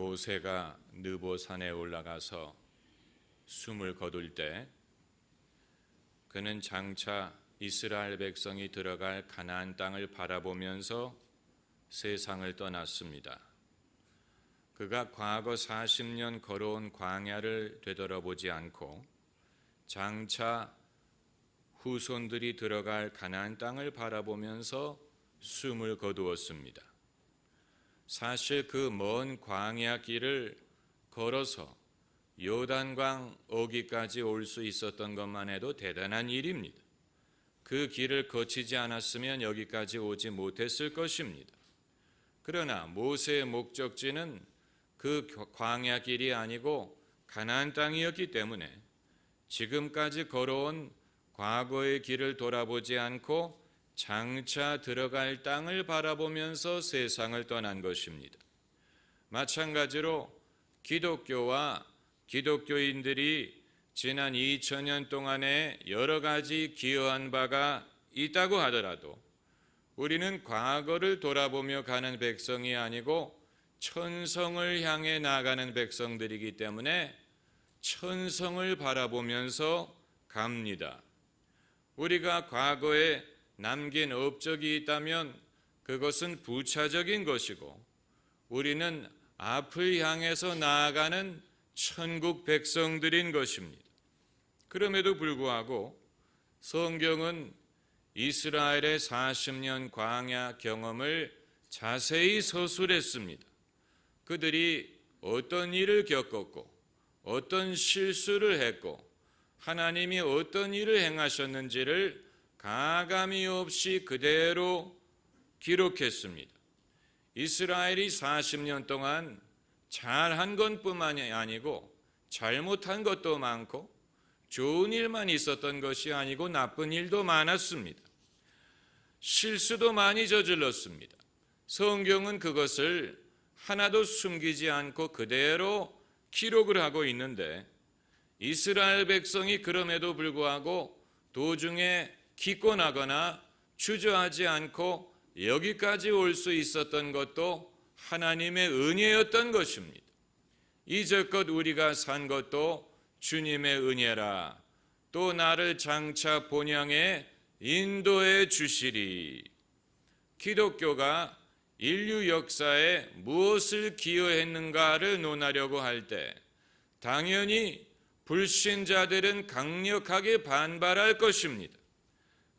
모세가 느보산에 올라가서 숨을 거둘 때 그는 장차 이스라엘 백성이 들어갈 가나안 땅을 바라보면서 세상을 떠났습니다. 그가 과거 40년 걸어온 광야를 되돌아보지 않고 장차 후손들이 들어갈 가나안 땅을 바라보면서 숨을 거두었습니다. 사실 그 먼 광야 길을 걸어서 요단강 어기까지 올 수 있었던 것만 해도 대단한 일입니다. 그 길을 거치지 않았으면 여기까지 오지 못했을 것입니다. 그러나 모세의 목적지는 그 광야 길이 아니고 가나안 땅이었기 때문에 지금까지 걸어온 과거의 길을 돌아보지 않고 장차 들어갈 땅을 바라보면서 세상을 떠난 것입니다. 마찬가지로 기독교와 기독교인들이 지난 2000년 동안에 여러 가지 기여한 바가 있다고 하더라도 우리는 과거를 돌아보며 가는 백성이 아니고 천성을 향해 나아가는 백성들이기 때문에 천성을 바라보면서 갑니다. 우리가 과거에 남긴 업적이 있다면 그것은 부차적인 것이고 우리는 앞을 향해서 나아가는 천국 백성들인 것입니다. 그럼에도 불구하고 성경은 이스라엘의 40년 광야 경험을 자세히 서술했습니다. 그들이 어떤 일을 겪었고 어떤 실수를 했고 하나님이 어떤 일을 행하셨는지를 가감이 없이 그대로 기록했습니다. 이스라엘이 40년 동안 잘한 것뿐만이 아니고 잘못한 것도 많고 좋은 일만 있었던 것이 아니고 나쁜 일도 많았습니다. 실수도 많이 저질렀습니다. 성경은 그것을 하나도 숨기지 않고 그대로 기록을 하고 있는데 이스라엘 백성이 그럼에도 불구하고 도중에 기권하거나 주저하지 않고 여기까지 올 수 있었던 것도 하나님의 은혜였던 것입니다. 이제껏 우리가 산 것도 주님의 은혜라. 또 나를 장차 본향에 인도해 주시리. 기독교가 인류 역사에 무엇을 기여했는가를 논하려고 할 때 당연히 불신자들은 강력하게 반발할 것입니다.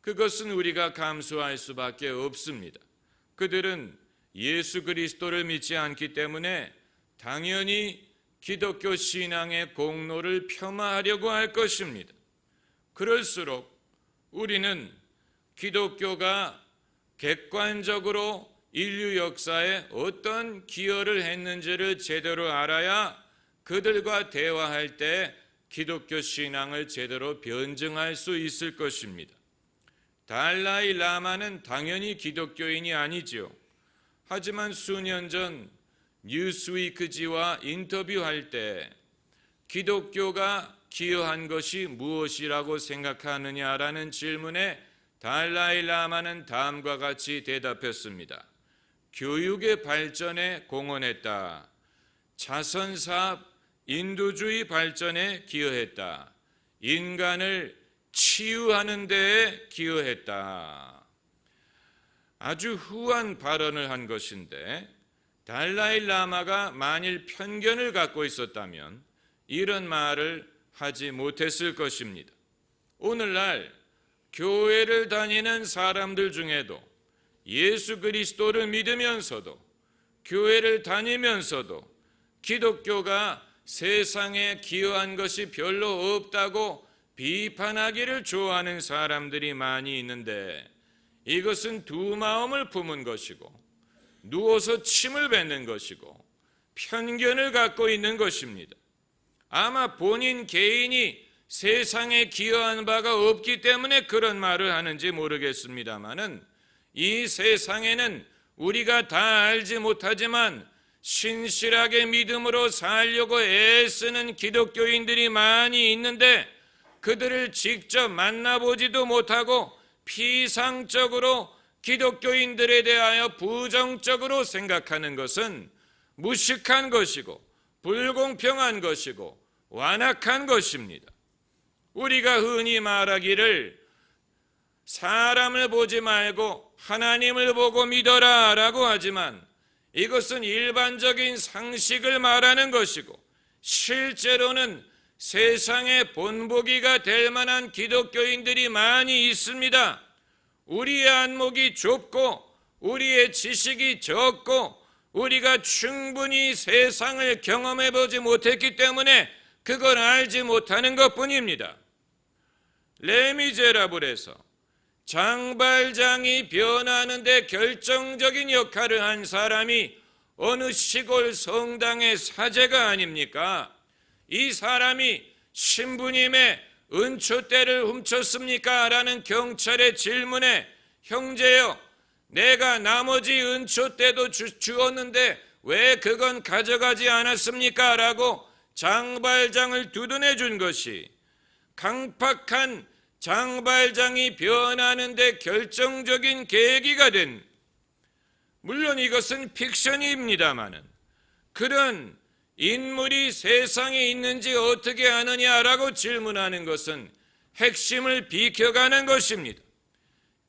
그것은 우리가 감수할 수밖에 없습니다. 그들은 예수 그리스도를 믿지 않기 때문에 당연히 기독교 신앙의 공로를 폄하하려고 할 것입니다. 그럴수록 우리는 기독교가 객관적으로 인류 역사에 어떤 기여를 했는지를 제대로 알아야 그들과 대화할 때 기독교 신앙을 제대로 변증할 수 있을 것입니다. 달라이 라마는 당연히 기독교인이 아니지요. 하지만 수년 전 뉴스위크지와 인터뷰할 때 기독교가 기여한 것이 무엇이라고 생각하느냐라는 질문에 달라이 라마는 다음과 같이 대답했습니다. 교육의 발전에 공헌했다. 자선사업, 인도주의 발전에 기여했다. 인간을 치유하는 데에 기여했다. 아주 후한 발언을 한 것인데 달라이 라마가 만일 편견을 갖고 있었다면 이런 말을 하지 못했을 것입니다. 오늘날 교회를 다니는 사람들 중에도 예수 그리스도를 믿으면서도 교회를 다니면서도 기독교가 세상에 기여한 것이 별로 없다고 비판하기를 좋아하는 사람들이 많이 있는데 이것은 두 마음을 품은 것이고 누워서 침을 뱉는 것이고 편견을 갖고 있는 것입니다. 아마 본인 개인이 세상에 기여한 바가 없기 때문에 그런 말을 하는지 모르겠습니다만은 이 세상에는 우리가 다 알지 못하지만 신실하게 믿음으로 살려고 애쓰는 기독교인들이 많이 있는데 그들을 직접 만나보지도 못하고 피상적으로 기독교인들에 대하여 부정적으로 생각하는 것은 무식한 것이고 불공평한 것이고 완악한 것입니다. 우리가 흔히 말하기를 사람을 보지 말고 하나님을 보고 믿어라 라고 하지만 이것은 일반적인 상식을 말하는 것이고 실제로는 세상의 본보기가 될 만한 기독교인들이 많이 있습니다. 우리의 안목이 좁고 우리의 지식이 적고 우리가 충분히 세상을 경험해 보지 못했기 때문에 그걸 알지 못하는 것뿐입니다. 레미제라블에서 장발장이 변하는 데 결정적인 역할을 한 사람이 어느 시골 성당의 사제가 아닙니까? 이 사람이 신부님의 은초대를 훔쳤습니까? 라는 경찰의 질문에 형제여, 내가 나머지 은초대도 주었는데 왜 그건 가져가지 않았습니까? 라고 장발장을 두둔해 준 것이 강팍한 장발장이 변하는 데 결정적인 계기가 된, 물론 이것은 픽션입니다마는 그런 인물이 세상에 있는지 어떻게 아느냐라고 질문하는 것은 핵심을 비켜가는 것입니다.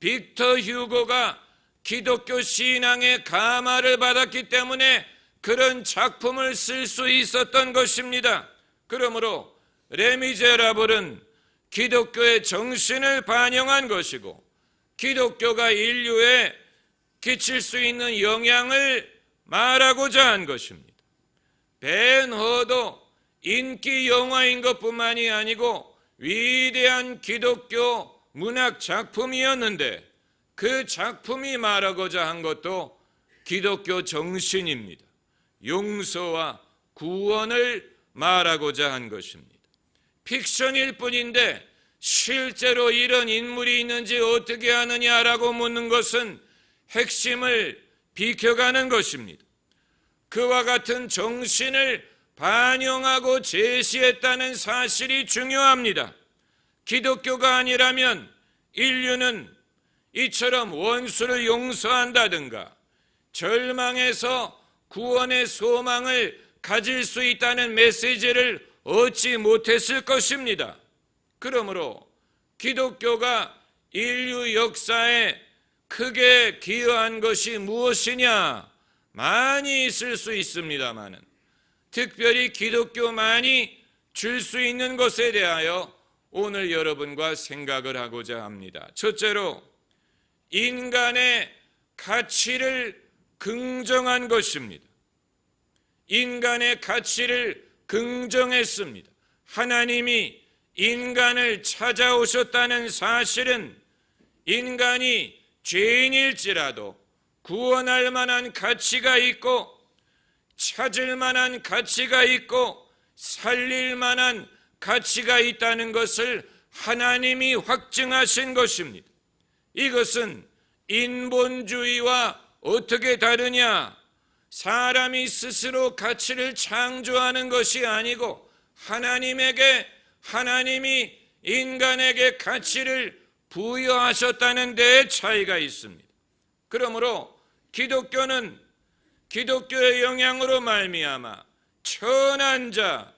빅터 휴고가 기독교 신앙의 감화를 받았기 때문에 그런 작품을 쓸 수 있었던 것입니다. 그러므로 레미제라블은 기독교의 정신을 반영한 것이고 기독교가 인류에 끼칠 수 있는 영향을 말하고자 한 것입니다. 벤허도 인기 영화인 것뿐만이 아니고 위대한 기독교 문학 작품이었는데 그 작품이 말하고자 한 것도 기독교 정신입니다. 용서와 구원을 말하고자 한 것입니다. 픽션일 뿐인데 실제로 이런 인물이 있는지 어떻게 아느냐라고 묻는 것은 핵심을 비켜가는 것입니다. 그와 같은 정신을 반영하고 제시했다는 사실이 중요합니다. 기독교가 아니라면 인류는 이처럼 원수를 용서한다든가 절망에서 구원의 소망을 가질 수 있다는 메시지를 얻지 못했을 것입니다. 그러므로 기독교가 인류 역사에 크게 기여한 것이 무엇이냐? 많이 있을 수 있습니다마는 특별히 기독교만이 줄 수 있는 것에 대하여 오늘 여러분과 생각을 하고자 합니다. 첫째로 인간의 가치를 긍정한 것입니다. 인간의 가치를 긍정했습니다. 하나님이 인간을 찾아오셨다는 사실은 인간이 죄인일지라도 구원할 만한 가치가 있고 찾을 만한 가치가 있고 살릴 만한 가치가 있다는 것을 하나님이 확증하신 것입니다. 이것은 인본주의와 어떻게 다르냐? 사람이 스스로 가치를 창조하는 것이 아니고 하나님이 인간에게 가치를 부여하셨다는 데에 차이가 있습니다. 그러므로 기독교는 기독교의 영향으로 말미암아 천한 자,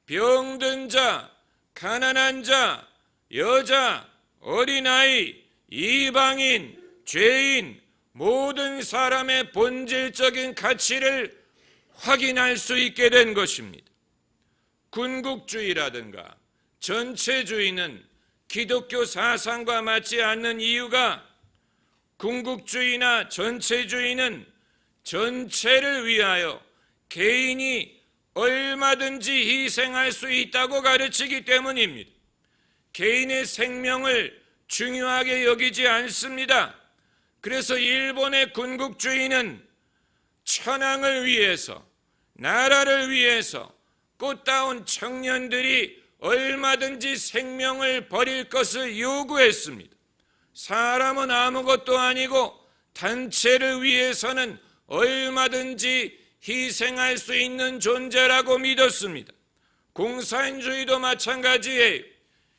병든 자, 가난한 자, 여자, 어린아이, 이방인, 죄인, 모든 사람의 본질적인 가치를 확인할 수 있게 된 것입니다. 군국주의라든가 전체주의는 기독교 사상과 맞지 않는 이유가 군국주의나 전체주의는 전체를 위하여 개인이 얼마든지 희생할 수 있다고 가르치기 때문입니다. 개인의 생명을 중요하게 여기지 않습니다. 그래서 일본의 군국주의는 천황을 위해서, 나라를 위해서 꽃다운 청년들이 얼마든지 생명을 버릴 것을 요구했습니다. 사람은 아무것도 아니고 단체를 위해서는 얼마든지 희생할 수 있는 존재라고 믿었습니다. 공산주의도 마찬가지예요.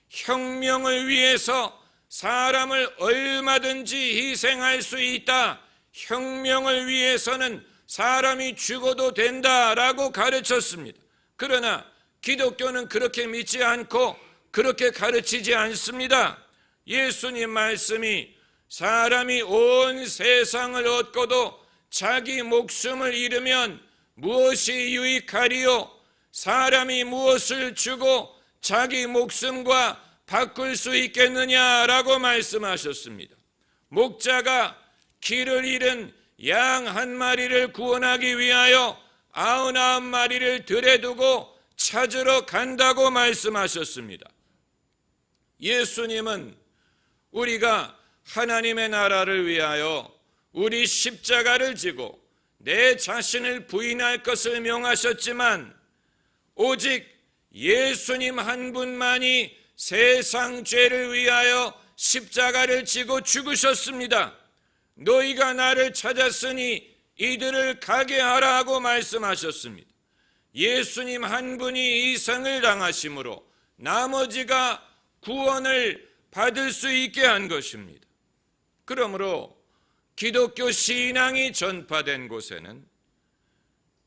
혁명을 위해서 사람을 얼마든지 희생할 수 있다. 혁명을 위해서는 사람이 죽어도 된다라고 가르쳤습니다. 그러나 기독교는 그렇게 믿지 않고 그렇게 가르치지 않습니다. 예수님 말씀이 사람이 온 세상을 얻고도 자기 목숨을 잃으면 무엇이 유익하리요? 사람이 무엇을 주고 자기 목숨과 바꿀 수 있겠느냐라고 말씀하셨습니다. 목자가 길을 잃은 양 한 마리를 구원하기 위하여 99마리를 들에 두고 찾으러 간다고 말씀하셨습니다. 예수님은 우리가 하나님의 나라를 위하여 우리 십자가를 지고 내 자신을 부인할 것을 명하셨지만 오직 예수님 한 분만이 세상 죄를 위하여 십자가를 지고 죽으셨습니다. 너희가 나를 찾았으니 이들을 가게 하라 하고 말씀하셨습니다. 예수님 한 분이 이 생을 당하심으로 나머지가 구원을 받을 수 있게 한 것입니다. 그러므로 기독교 신앙이 전파된 곳에는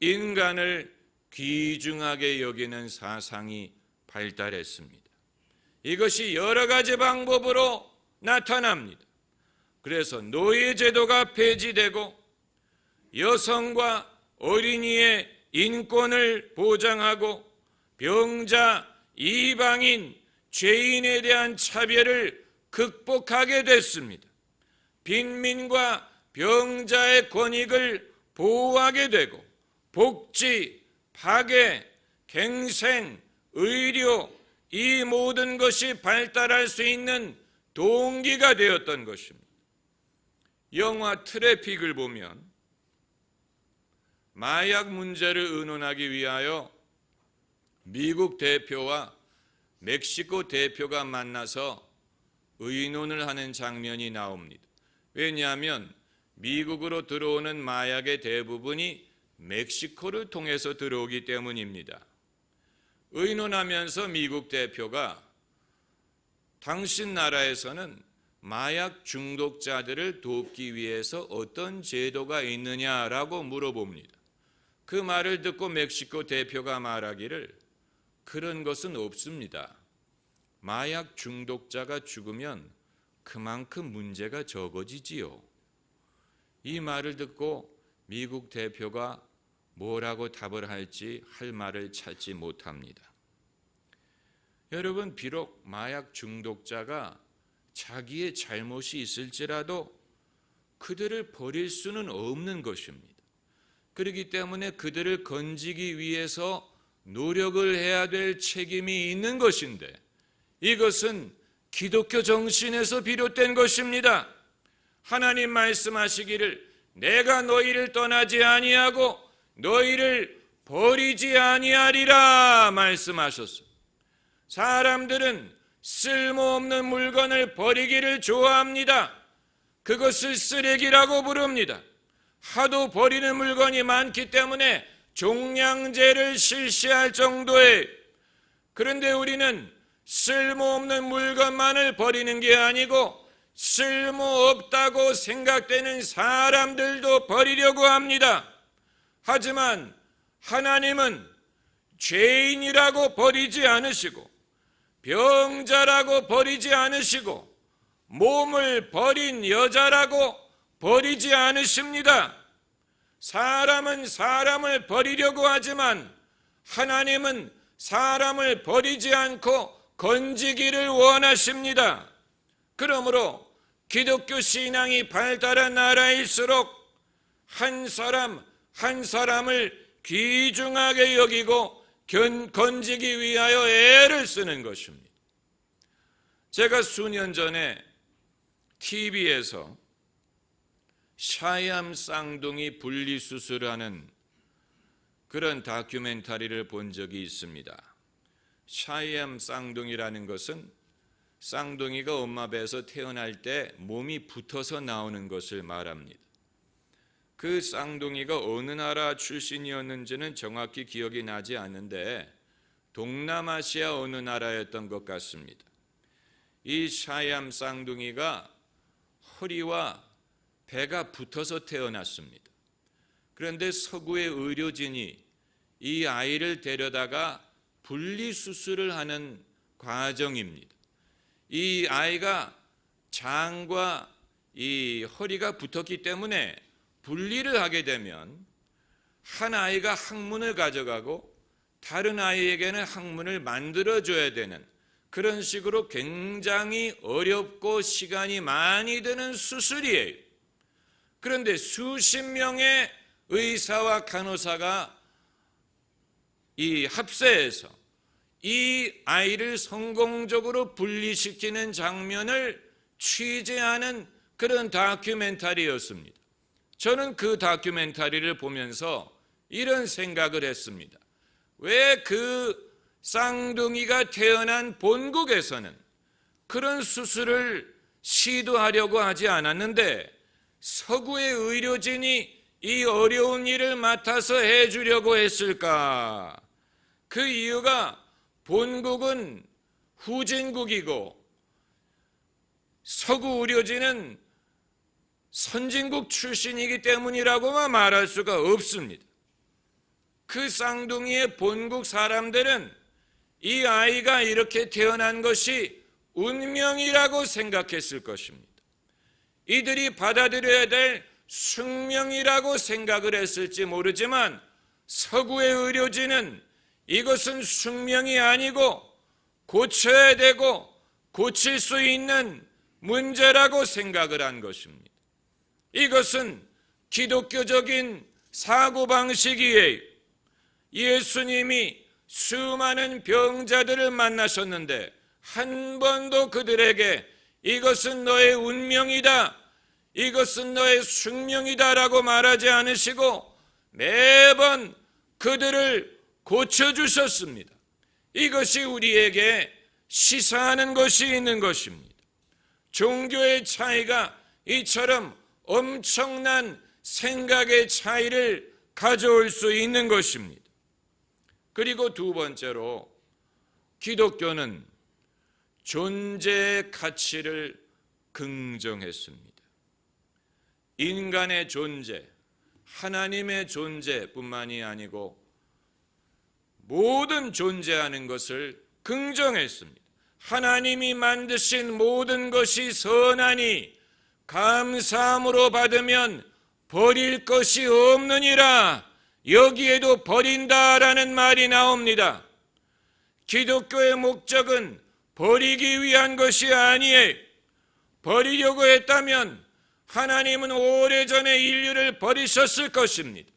인간을 귀중하게 여기는 사상이 발달했습니다. 이것이 여러 가지 방법으로 나타납니다. 그래서 노예제도가 폐지되고 여성과 어린이의 인권을 보장하고 병자, 이방인, 죄인에 대한 차별을 극복하게 됐습니다. 빈민과 병자의 권익을 보호하게 되고 복지, 박애, 갱생, 의료 이 모든 것이 발달할 수 있는 동기가 되었던 것입니다. 영화 트래픽을 보면 마약 문제를 의논하기 위하여 미국 대표와 멕시코 대표가 만나서 의논을 하는 장면이 나옵니다. 왜냐하면 미국으로 들어오는 마약의 대부분이 멕시코를 통해서 들어오기 때문입니다. 의논하면서 미국 대표가 당신 나라에서는 마약 중독자들을 돕기 위해서 어떤 제도가 있느냐라고 물어봅니다. 그 말을 듣고 멕시코 대표가 말하기를 그런 것은 없습니다. 마약 중독자가 죽으면 그만큼 문제가 적어지지요. 이 말을 듣고 미국 대표가 뭐라고 답을 할지 할 말을 찾지 못합니다. 여러분, 비록 마약 중독자가 자기의 잘못이 있을지라도 그들을 버릴 수는 없는 것입니다. 그렇기 때문에 그들을 건지기 위해서 노력을 해야 될 책임이 있는 것인데 이것은 기독교 정신에서 비롯된 것입니다. 하나님 말씀하시기를 내가 너희를 떠나지 아니하고 너희를 버리지 아니하리라 말씀하셨습니다. 사람들은 쓸모없는 물건을 버리기를 좋아합니다. 그것을 쓰레기라고 부릅니다. 하도 버리는 물건이 많기 때문에 종량제를 실시할 정도의, 그런데 우리는 쓸모없는 물건만을 버리는 게 아니고 쓸모없다고 생각되는 사람들도 버리려고 합니다. 하지만 하나님은 죄인이라고 버리지 않으시고 병자라고 버리지 않으시고 몸을 버린 여자라고 버리지 않으십니다. 사람은 사람을 버리려고 하지만 하나님은 사람을 버리지 않고 건지기를 원하십니다. 그러므로 기독교 신앙이 발달한 나라일수록 한 사람 한 사람을 귀중하게 여기고 건지기 위하여 애를 쓰는 것입니다. 제가 수년 전에 TV에서 샤이암 쌍둥이 분리수술하는 그런 다큐멘터리를 본 적이 있습니다. 샤이암 쌍둥이라는 것은 쌍둥이가 엄마 배에서 태어날 때 몸이 붙어서 나오는 것을 말합니다. 그 쌍둥이가 어느 나라 출신이었는지는 정확히 기억이 나지 않는데 동남아시아 어느 나라였던 것 같습니다. 이 샤이암 쌍둥이가 허리와 배가 붙어서 태어났습니다. 그런데 서구의 의료진이 이 아이를 데려다가 분리수술을 하는 과정입니다. 이 아이가 장과 이 허리가 붙었기 때문에 분리를 하게 되면 한 아이가 항문을 가져가고 다른 아이에게는 항문을 만들어줘야 되는 그런 식으로 굉장히 어렵고 시간이 많이 드는 수술이에요. 그런데 수십 명의 의사와 간호사가 이 합세해서 이 아이를 성공적으로 분리시키는 장면을 취재하는 그런 다큐멘터리였습니다. 저는 그 다큐멘터리를 보면서 이런 생각을 했습니다. 왜 그 쌍둥이가 태어난 본국에서는 그런 수술을 시도하려고 하지 않았는데 서구의 의료진이 이 어려운 일을 맡아서 해주려고 했을까? 그 이유가 본국은 후진국이고 서구 의료진은 선진국 출신이기 때문이라고만 말할 수가 없습니다. 그 쌍둥이의 본국 사람들은 이 아이가 이렇게 태어난 것이 운명이라고 생각했을 것입니다. 이들이 받아들여야 될 숙명이라고 생각을 했을지 모르지만 서구의 의료진은 이것은 숙명이 아니고 고쳐야 되고 고칠 수 있는 문제라고 생각을 한 것입니다. 이것은 기독교적인 사고방식이에요. 예수님이 수많은 병자들을 만나셨는데 한 번도 그들에게 이것은 너의 운명이다, 이것은 너의 숙명이다라고 말하지 않으시고 매번 그들을 고쳐주셨습니다. 이것이 우리에게 시사하는 것이 있는 것입니다. 종교의 차이가 이처럼 엄청난 생각의 차이를 가져올 수 있는 것입니다. 그리고 두 번째로 기독교는 존재의 가치를 긍정했습니다. 인간의 존재, 하나님의 존재뿐만이 아니고 모든 존재하는 것을 긍정했습니다. 하나님이 만드신 모든 것이 선하니 감사함으로 받으면 버릴 것이 없느니라. 여기에도 버린다라는 말이 나옵니다. 기독교의 목적은 버리기 위한 것이 아니에요. 버리려고 했다면 하나님은 오래전에 인류를 버리셨을 것입니다.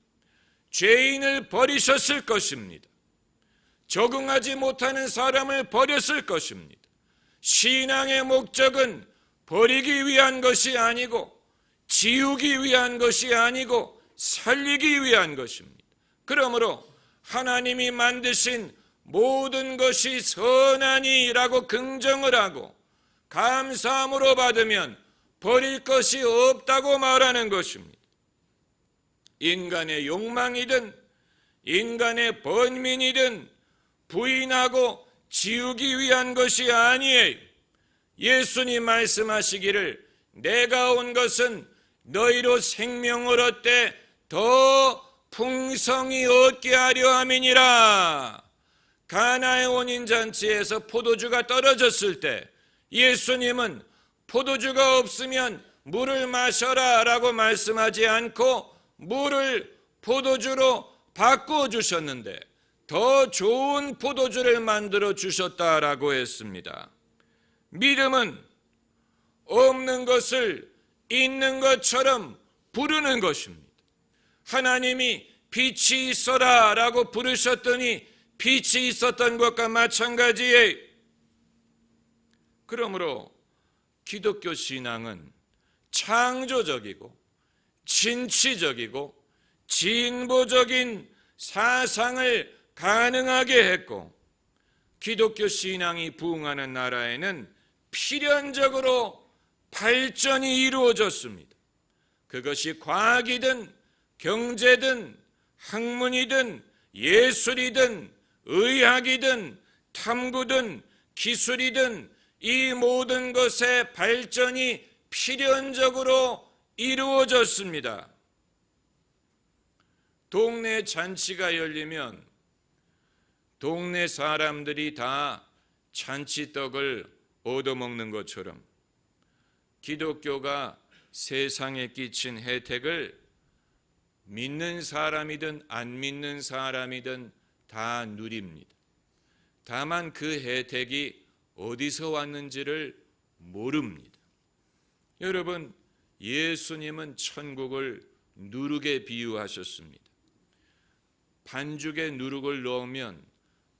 죄인을 버리셨을 것입니다. 적응하지 못하는 사람을 버렸을 것입니다. 신앙의 목적은 버리기 위한 것이 아니고 지우기 위한 것이 아니고 살리기 위한 것입니다. 그러므로 하나님이 만드신 모든 것이 선하니라고 긍정을 하고 감사함으로 받으면 버릴 것이 없다고 말하는 것입니다. 인간의 욕망이든 인간의 번민이든 부인하고 지우기 위한 것이 아니에요. 예수님 말씀하시기를 내가 온 것은 너희로 생명을 얻되 더 풍성히 얻게 하려 함이니라. 가나의 혼인잔치에서 포도주가 떨어졌을 때 예수님은 포도주가 없으면 물을 마셔라 라고 말씀하지 않고 물을 포도주로 바꿔주셨는데 더 좋은 포도주를 만들어 주셨다라고 했습니다. 믿음은 없는 것을 있는 것처럼 부르는 것입니다. 하나님이 빛이 있어라 라고 부르셨더니 빛이 있었던 것과 마찬가지예요. 그러므로 기독교 신앙은 창조적이고 진취적이고 진보적인 사상을 가능하게 했고 기독교 신앙이 부흥하는 나라에는 필연적으로 발전이 이루어졌습니다. 그것이 과학이든 경제든 학문이든 예술이든 의학이든 탐구든 기술이든 이 모든 것의 발전이 필연적으로 이루어졌습니다. 동네 잔치가 열리면 동네 사람들이 다 잔치떡을 얻어먹는 것처럼 기독교가 세상에 끼친 혜택을 믿는 사람이든 안 믿는 사람이든 다 누립니다. 다만 그 혜택이 어디서 왔는지를 모릅니다. 여러분, 예수님은 천국을 누룩에 비유하셨습니다. 반죽에 누룩을 넣으면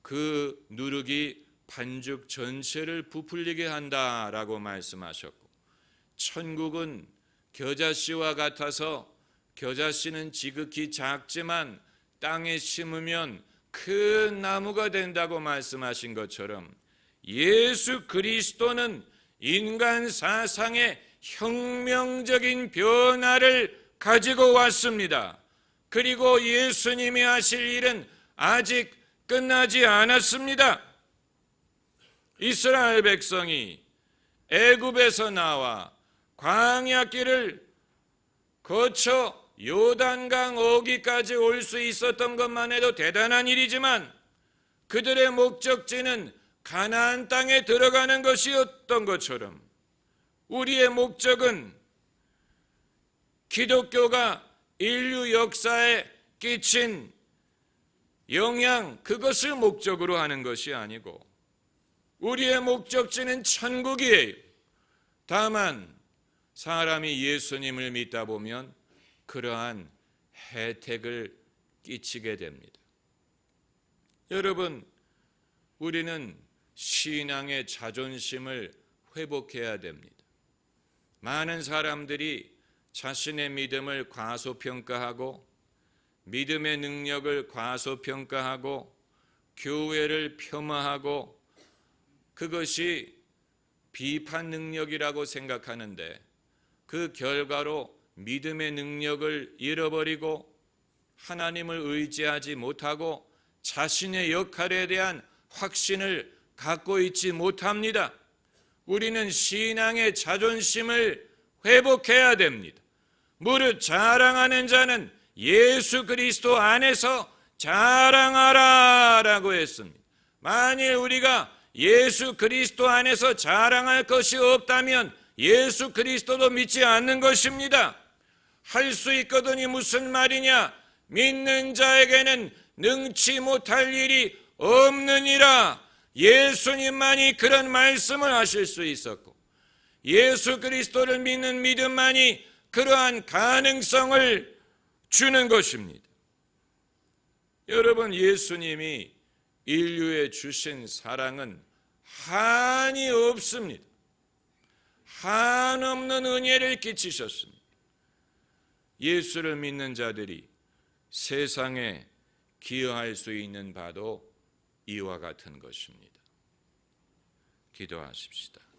그 누룩이 반죽 전체를 부풀리게 한다라고 말씀하셨고, 천국은 겨자씨와 같아서 겨자씨는 지극히 작지만 땅에 심으면 큰 나무가 된다고 말씀하신 것처럼 예수 그리스도는 인간 사상의 혁명적인 변화를 가지고 왔습니다. 그리고 예수님이 하실 일은 아직 끝나지 않았습니다. 이스라엘 백성이 애굽에서 나와 광야길을 거쳐 요단강 어기까지 올 수 있었던 것만 해도 대단한 일이지만 그들의 목적지는 가나안 땅에 들어가는 것이었던 것처럼 우리의 목적은 기독교가 인류 역사에 끼친 영향, 그것을 목적으로 하는 것이 아니고 우리의 목적지는 천국이에요. 다만 사람이 예수님을 믿다 보면 그러한 혜택을 끼치게 됩니다. 여러분, 우리는 신앙의 자존심을 회복해야 됩니다. 많은 사람들이 자신의 믿음을 과소평가하고 믿음의 능력을 과소평가하고 교회를 폄하하고 그것이 비판 능력이라고 생각하는데 그 결과로 믿음의 능력을 잃어버리고 하나님을 의지하지 못하고 자신의 역할에 대한 확신을 갖고 있지 못합니다. 우리는 신앙의 자존심을 회복해야 됩니다. 무릇 자랑하는 자는 예수 그리스도 안에서 자랑하라 라고 했습니다. 만일 우리가 예수 그리스도 안에서 자랑할 것이 없다면 예수 그리스도도 믿지 않는 것입니다. 할 수 있거든이 무슨 말이냐? 믿는 자에게는 능치 못할 일이 없느니라. 예수님만이 그런 말씀을 하실 수 있었고 예수 그리스도를 믿는 믿음만이 그러한 가능성을 주는 것입니다. 여러분, 예수님이 인류에 주신 사랑은 한이 없습니다. 한없는 은혜를 끼치셨습니다. 예수를 믿는 자들이 세상에 기여할 수 있는 바도 이와 같은 것입니다. 기도하십시다.